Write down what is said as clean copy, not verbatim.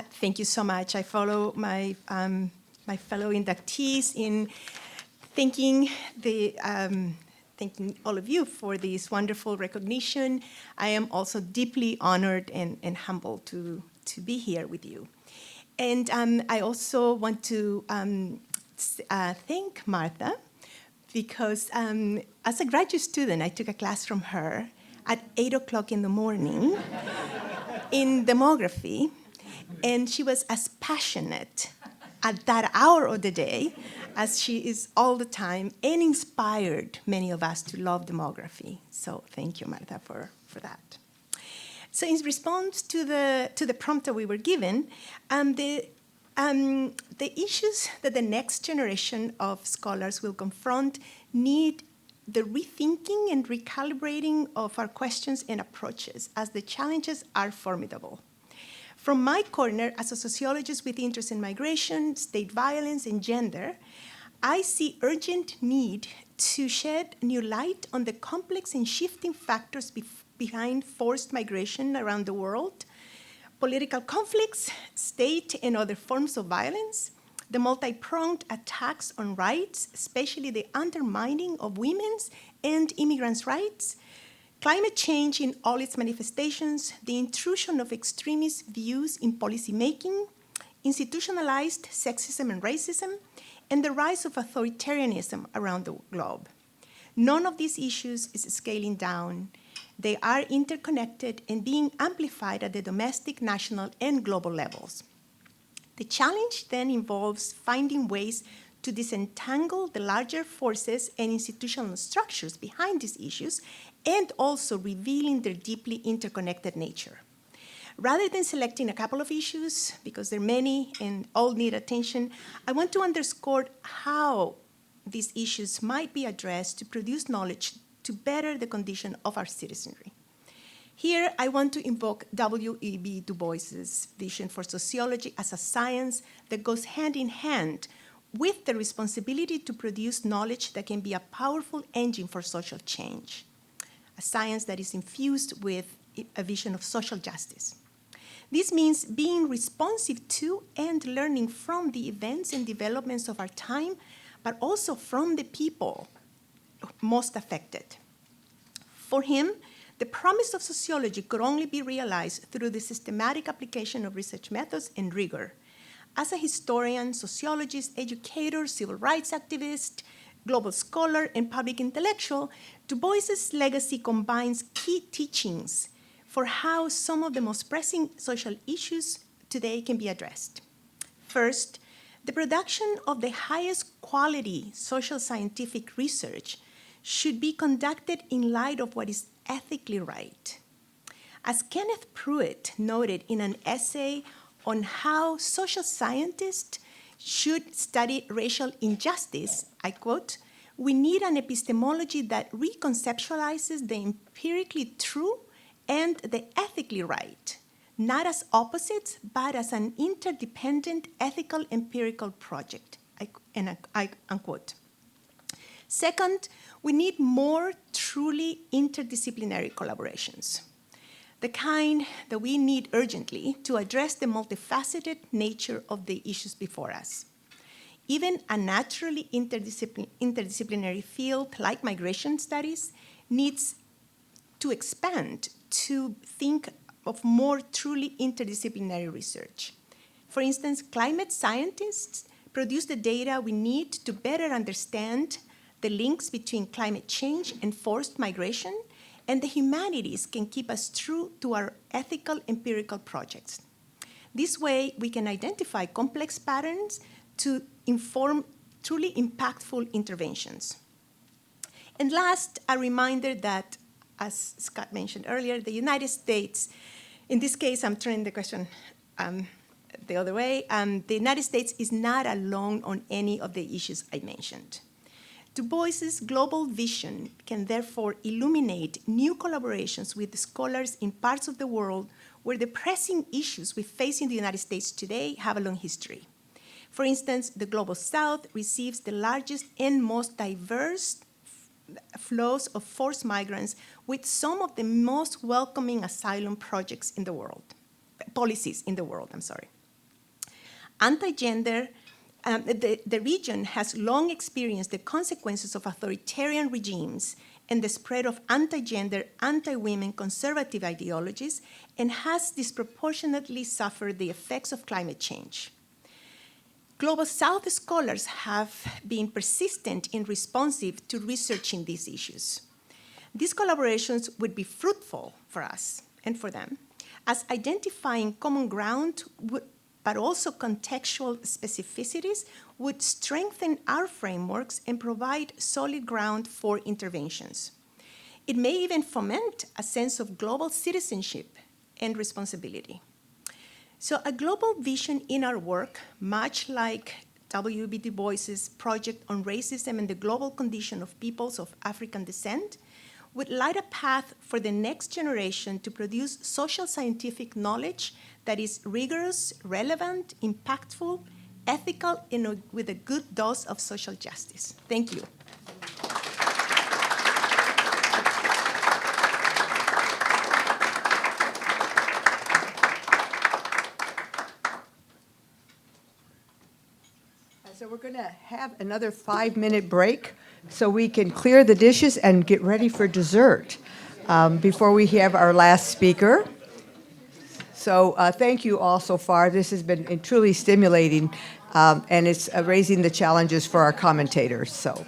Thank you so much. I follow my, my fellow inductees in thanking all of you for this wonderful recognition. I am also deeply honored and humbled to be here with you. And I also want to thank Martha, because as a graduate student, I took a class from her at 8 o'clock in the morning in demography, and she was as passionate at that hour of the day as she is all the time, and inspired many of us to love demography. So thank you, Martha, for that. So in response to the prompt that we were given, the issues that the next generation of scholars will confront need the rethinking and recalibrating of our questions and approaches, as the challenges are formidable. From my corner, as a sociologist with interest in migration, state violence, and gender, I see urgent need to shed new light on the complex and shifting factors behind forced migration around the world, political conflicts, state and other forms of violence, the multi-pronged attacks on rights, especially the undermining of women's and immigrants' rights, climate change in all its manifestations, the intrusion of extremist views in policymaking, institutionalized sexism and racism, and the rise of authoritarianism around the globe. None of these issues is scaling down. They are interconnected and being amplified at the domestic, national, and global levels. The challenge then involves finding ways to disentangle the larger forces and institutional structures behind these issues, and also revealing their deeply interconnected nature. Rather than selecting a couple of issues, because there are many and all need attention, I want to underscore how these issues might be addressed to produce knowledge to better the condition of our citizenry. Here, I want to invoke W.E.B. Du Bois's vision for sociology as a science that goes hand in hand with the responsibility to produce knowledge that can be a powerful engine for social change, a science that is infused with a vision of social justice. This means being responsive to and learning from the events and developments of our time, but also from the people most affected. For him, the promise of sociology could only be realized through the systematic application of research methods and rigor. As a historian, sociologist, educator, civil rights activist, global scholar, and public intellectual, Du Bois's legacy combines key teachings for how some of the most pressing social issues today can be addressed. First, the production of the highest quality social scientific research should be conducted in light of what is ethically right. As Kenneth Pruitt noted in an essay on how social scientists should study racial injustice, I quote, "We need an epistemology that reconceptualizes the empirically true and the ethically right, not as opposites, but as an interdependent ethical empirical project," unquote. Second, we need more truly interdisciplinary collaborations, the kind that we need urgently to address the multifaceted nature of the issues before us. Even a naturally interdisciplinary field like migration studies needs to expand to think of more truly interdisciplinary research. For instance, climate scientists produce the data we need to better understand the links between climate change and forced migration, and the humanities can keep us true to our ethical empirical projects. This way, we can identify complex patterns to inform truly impactful interventions. And last, a reminder that, as Scott mentioned earlier, the United States, in this case, I'm turning the question the other way, the United States is not alone on any of the issues I mentioned. Du Bois's global vision can therefore illuminate new collaborations with scholars in parts of the world where the pressing issues we face in the United States today have a long history. For instance, the Global South receives the largest and most diverse flows of forced migrants with some of the most welcoming asylum projects in the world, policies in the world, I'm sorry. the region has long experienced the consequences of authoritarian regimes and the spread of anti-gender, anti-women conservative ideologies, and has disproportionately suffered the effects of climate change. Global South scholars have been persistent and responsive to researching these issues. These collaborations would be fruitful for us and for them, as identifying common ground but also contextual specificities would strengthen our frameworks and provide solid ground for interventions. It may even foment a sense of global citizenship and responsibility. So a global vision in our work, much like W.E.B. Du Bois's project on racism and the global condition of peoples of African descent, would light a path for the next generation to produce social scientific knowledge that is rigorous, relevant, impactful, ethical, and with a good dose of social justice. Thank you. So we're going to have another 5-minute break so we can clear the dishes and get ready for dessert before we have our last speaker. So thank you all so far. This has been truly stimulating, and it's raising the challenges for our commentators. So.